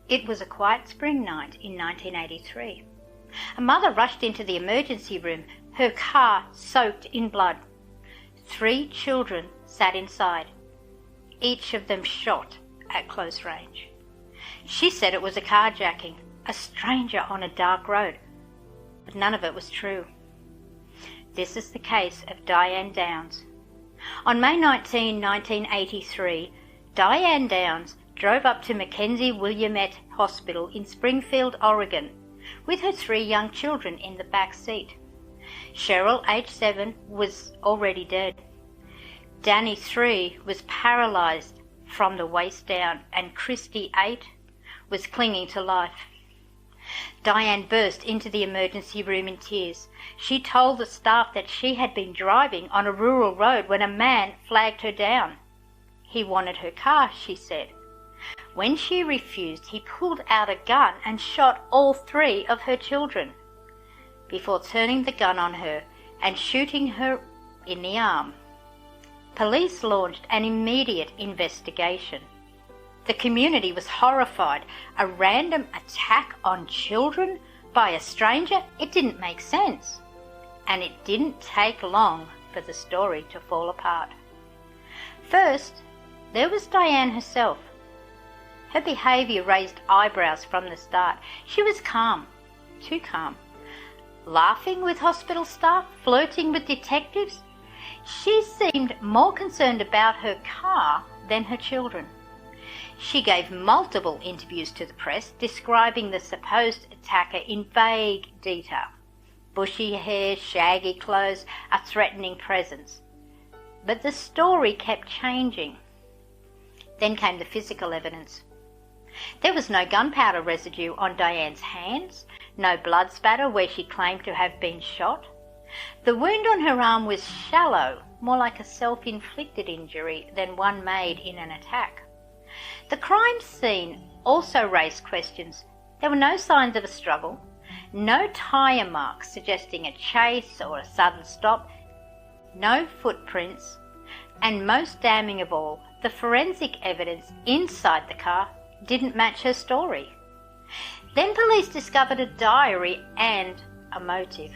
It was a quiet spring night in 1983. A mother rushed into the emergency room, her car soaked in blood. 3 children sat inside, each of them shot at close range. She said it was a carjacking, a stranger on a dark road, but none of it was true. This is the case of Diane Downs. On May 19, 1983, Diane Downs drove up to Mackenzie Willamette Hospital in Springfield, Oregon, with her 3 young children in the back seat. Cheryl, age 7, was already dead. Danny, 3, was paralysed from the waist down, and Christy, 8, was clinging to life. Diane burst into the emergency room in tears. She told the staff that she had been driving on a rural road when a man flagged her down. He wanted her car, she said. When she refused, he pulled out a gun and shot all 3 of her children before turning the gun on her and shooting her in the arm. Police launched an immediate investigation. The community was horrified. A random attack on children by a stranger? It didn't make sense. And it didn't take long for the story to fall apart. First, there was Diane herself. Her behaviour raised eyebrows from the start. She was calm, too calm. Laughing with hospital staff, flirting with detectives. She seemed more concerned about her car than her children. She gave multiple interviews to the press describing the supposed attacker in vague detail. Bushy hair, shaggy clothes, a threatening presence. But the story kept changing. Then came the physical evidence. There was no gunpowder residue on Diane's hands, no blood spatter where she claimed to have been shot. The wound on her arm was shallow, more like a self-inflicted injury than one made in an attack. The crime scene also raised questions. There were no signs of a struggle, no tyre marks suggesting a chase or a sudden stop, no footprints, and most damning of all, the forensic evidence inside the car didn't match her story. Then police discovered a diary and a motive.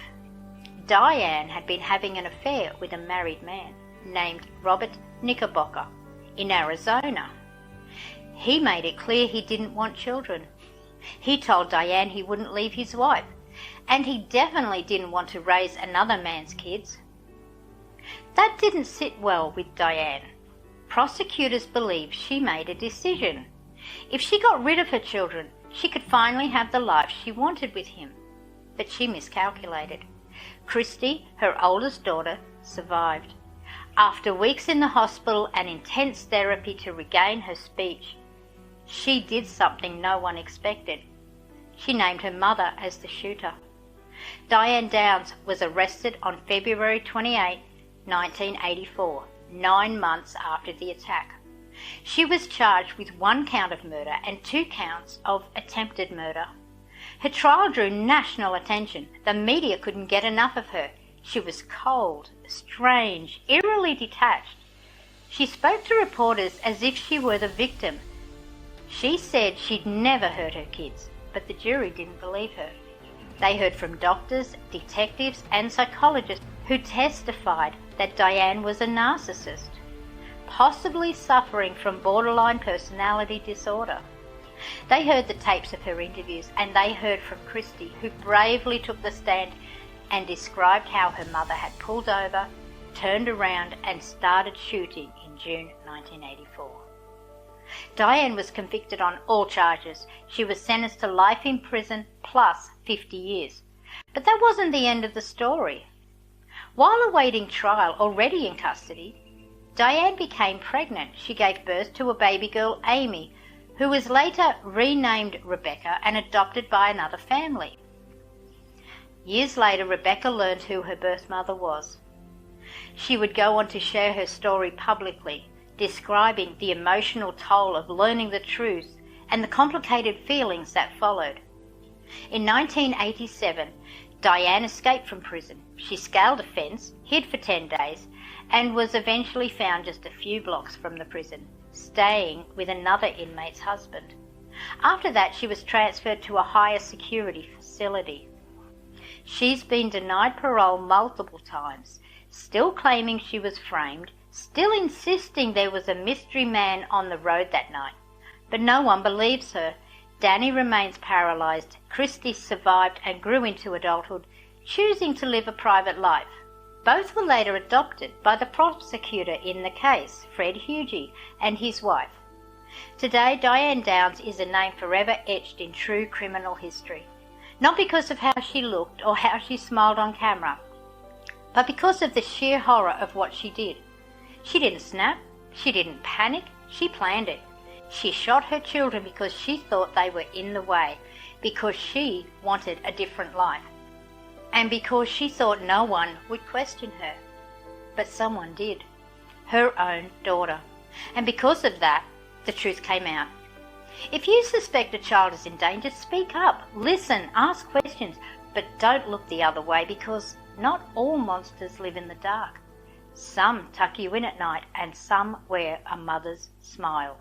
Diane had been having an affair with a married man named Robert Knickerbocker in Arizona. He made it clear he didn't want children. He told Diane he wouldn't leave his wife, and he definitely didn't want to raise another man's kids. That didn't sit well with Diane. Prosecutors believe she made a decision. If she got rid of her children, she could finally have the life she wanted with him. But she miscalculated. Christy, her oldest daughter, survived. After weeks in the hospital and intense therapy to regain her speech, she did something no one expected. She named her mother as the shooter. Diane Downs was arrested on February 28, 1984, 9 months after the attack. She was charged with 1 count of murder and 2 counts of attempted murder. Her trial drew national attention. The media couldn't get enough of her. She was cold, strange, eerily detached. She spoke to reporters as if she were the victim. She said she'd never hurt her kids, but the jury didn't believe her. They heard from doctors, detectives, and psychologists who testified that Diane was a narcissist, possibly suffering from borderline personality disorder. They heard the tapes of her interviews, and they heard from Christy, who bravely took the stand and described how her mother had pulled over, turned around, and started shooting in June 1984. Diane was convicted on all charges. She was sentenced to life in prison plus 50 years. But that wasn't the end of the story. While awaiting trial, already in custody, Diane became pregnant. She gave birth to a baby girl, Amy, who was later renamed Rebecca and adopted by another family. Years later, Rebecca learned who her birth mother was. She would go on to share her story publicly, describing the emotional toll of learning the truth and the complicated feelings that followed. In 1987, Diane escaped from prison. She scaled a fence, hid for 10 days, and was eventually found just a few blocks from the prison, staying with another inmate's husband. After that, she was transferred to a higher security facility. She's been denied parole multiple times, still claiming she was framed, still insisting there was a mystery man on the road that night. But no one believes her. Danny remains paralysed. Christy survived and grew into adulthood, choosing to live a private life. Both were later adopted by the prosecutor in the case, Fred Hughie, and his wife. Today, Diane Downs is a name forever etched in true criminal history. Not because of how she looked or how she smiled on camera, but because of the sheer horror of what she did. She didn't snap, she didn't panic, she planned it. She shot her children because she thought they were in the way, because she wanted a different life, and because she thought no one would question her. But someone did, her own daughter. And because of that, the truth came out. If you suspect a child is in danger, speak up, listen, ask questions, but don't look the other way, because not all monsters live in the dark. Some tuck you in at night, and some wear a mother's smile.